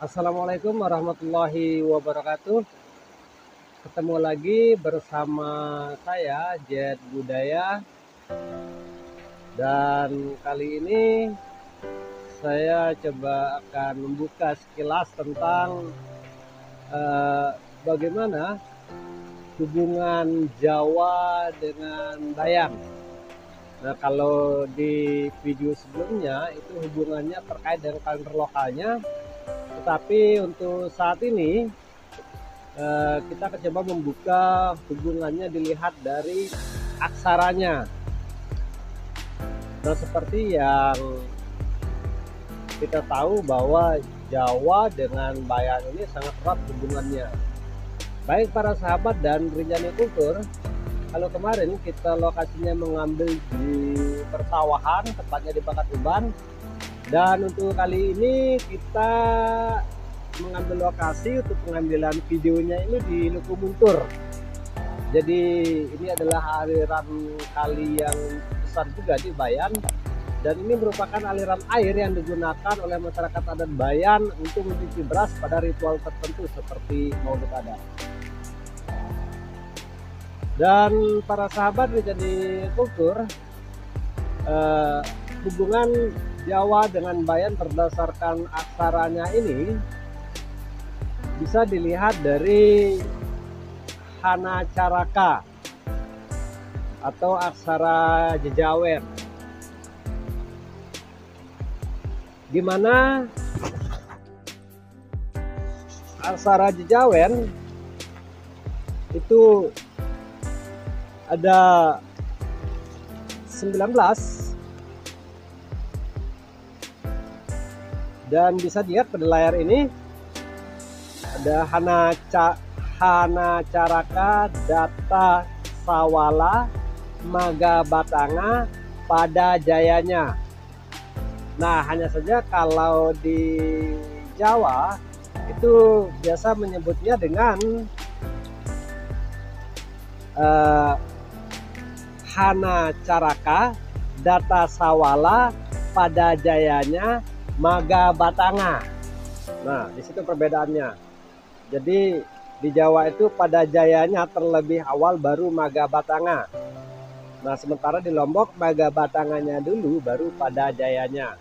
Assalamualaikum warahmatullahi wabarakatuh. Ketemu lagi bersama saya Jet Budaya, dan kali ini saya coba akan membuka sekilas tentang bagaimana hubungan Jawa dengan Bayan. Nah, kalau di video sebelumnya itu hubungannya terkait dengan kalender lokalnya, tetapi untuk saat ini kita akan coba membuka hubungannya dilihat dari aksaranya. Nah, seperti yang kita tahu bahwa Jawa dengan Bayan ini sangat erat hubungannya. Baik para sahabat dan Rinjani Kultur, kalau kemarin kita lokasinya mengambil di persawahan, tepatnya di Pakatuban, dan untuk kali ini kita mengambil lokasi untuk pengambilan videonya ini di Lukumuntur. Jadi ini adalah aliran kali yang besar juga di Bayan, dan ini merupakan aliran air yang digunakan oleh masyarakat adat Bayan untuk mencuci beras pada ritual tertentu seperti Maulid Adat. Dan para sahabat Rinjani Kultur, hubungan Jawa dengan Bayan berdasarkan aksaranya ini bisa dilihat dari Hana Caraka atau aksara Jejawen, di mana aksara Jejawen itu ada 19 dan bisa dilihat pada layar ini ada Hana Caraka, Data Sawala, Maga Batanga, pada jayanya. Nah, hanya saja kalau di Jawa itu biasa menyebutnya dengan Hana Caraka, Data Sawala, pada jayanya, Maga Batanga. Nah, di situ perbedaannya. Jadi di Jawa itu pada jayanya terlebih awal baru Maga Batanga. Nah, sementara di Lombok Maga Batanganya dulu baru pada jayanya.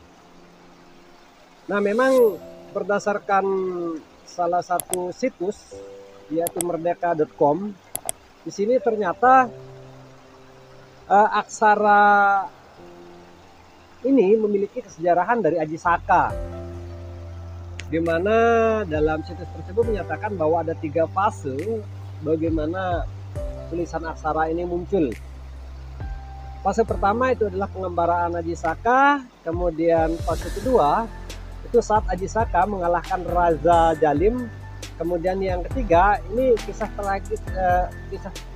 Nah, memang berdasarkan salah satu situs yaitu merdeka.com, di sini ternyata aksara ini memiliki kesejarahan dari Aji Saka, di mana dalam situs tersebut menyatakan bahwa ada 3 fase bagaimana tulisan aksara ini muncul. Fase pertama itu adalah pengembaraan Aji Saka, kemudian fase kedua itu saat Aji Saka mengalahkan Raza Jalim, kemudian yang ketiga ini kisah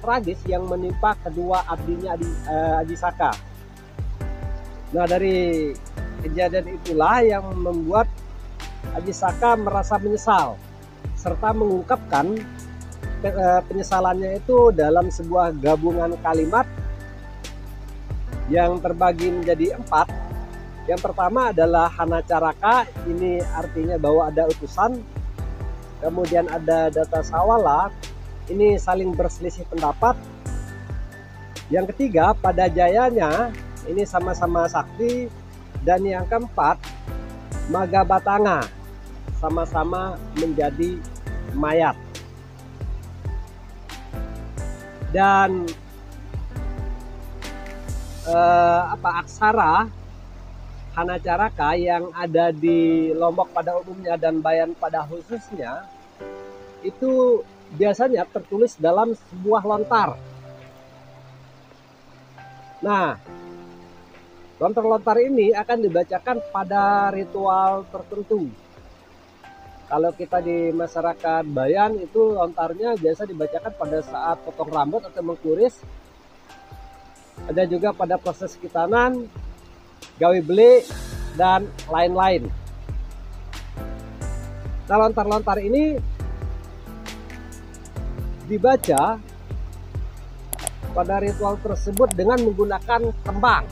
tragis yang menimpa kedua abdinya Aji Saka. Nah, dari kejadian itulah yang membuat Aji Saka merasa menyesal serta mengungkapkan penyesalannya itu dalam sebuah gabungan kalimat yang terbagi menjadi 4. Yang pertama adalah Hana Caraka, ini artinya bahwa ada utusan. Kemudian ada Data Sawala, ini saling berselisih pendapat. Yang ketiga pada jayanya, ini sama-sama sakti. Dan yang keempat Maga Batanga, sama-sama menjadi mayat. Dan aksara Hana Caraka yang ada di Lombok pada umumnya dan Bayan pada khususnya itu biasanya tertulis dalam sebuah lontar. Nah, lontar-lontar ini akan dibacakan pada ritual tertentu. Kalau kita di masyarakat Bayan itu lontarnya biasa dibacakan pada saat potong rambut atau mengkuris. Ada juga pada proses kitanan, gawe beli, dan lain-lain. Nah, lontar-lontar ini dibaca pada ritual tersebut dengan menggunakan tembang.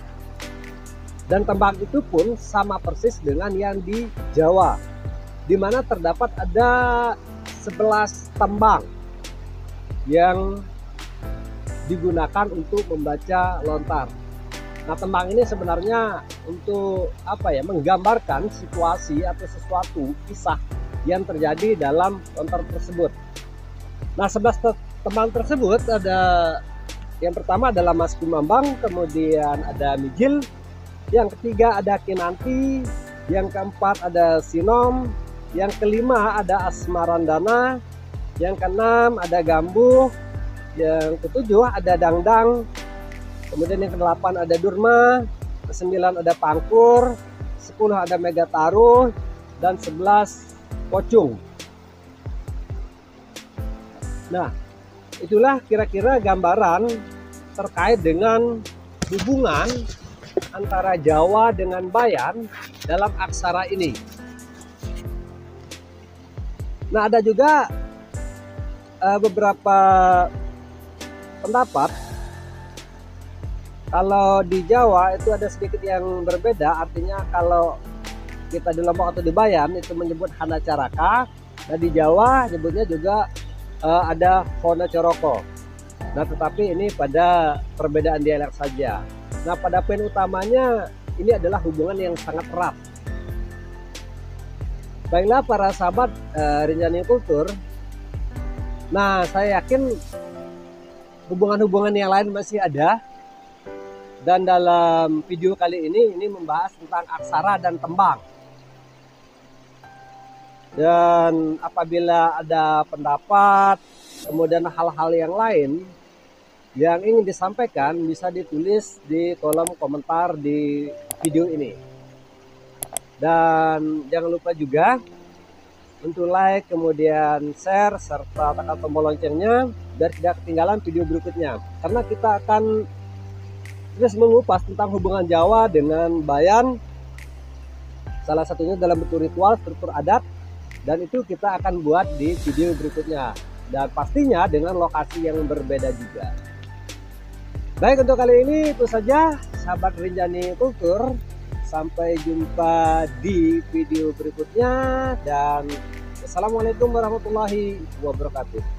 Dan tembang itu pun sama persis dengan yang di Jawa. di mana terdapat ada 11 tembang yang digunakan untuk membaca lontar. Nah, tembang ini sebenarnya untuk apa ya, menggambarkan situasi atau sesuatu kisah yang terjadi dalam lontar tersebut. Nah, 11 tembang tersebut ada, yang pertama adalah Mas Kumambang, kemudian ada Mijil, yang ketiga ada Kinanti, yang keempat ada Sinom, yang kelima ada Asmarandana, yang keenam ada Gambuh, yang ketujuh ada Dangdang, kemudian yang kedelapan ada Durma, ke-9 ada Pangkur, 10 ada Megataruh, dan 11 Pocung. Nah, itulah kira-kira gambaran terkait dengan hubungan antara Jawa dengan Bayan dalam aksara ini. Nah, ada juga beberapa pendapat kalau di Jawa itu ada sedikit yang berbeda. Artinya kalau kita di Lombok atau di Bayan itu menyebut Hana Caraka, nah di Jawa nyebutnya juga ada Hona Coroko. Nah, tetapi ini pada perbedaan dialek saja. Nah, pada poin utamanya ini adalah hubungan yang sangat erat. Baiklah para sahabat Rinjani Kultur. Nah, saya yakin hubungan-hubungan yang lain masih ada. Dan dalam video kali ini membahas tentang aksara dan tembang. Dan apabila ada pendapat, kemudian hal-hal yang lain yang ingin disampaikan, bisa ditulis di kolom komentar di video ini. Dan jangan lupa juga untuk like, kemudian share, serta tekan tombol loncengnya biar tidak ketinggalan video berikutnya. Karena kita akan terus mengupas tentang hubungan Jawa dengan Bayan, salah satunya dalam bentuk ritual, struktur adat, dan itu kita akan buat di video berikutnya, dan pastinya dengan lokasi yang berbeda juga. Baik, untuk kali ini itu saja sahabat Rinjani Kultur. Sampai jumpa di video berikutnya, dan assalamualaikum warahmatullahi wabarakatuh.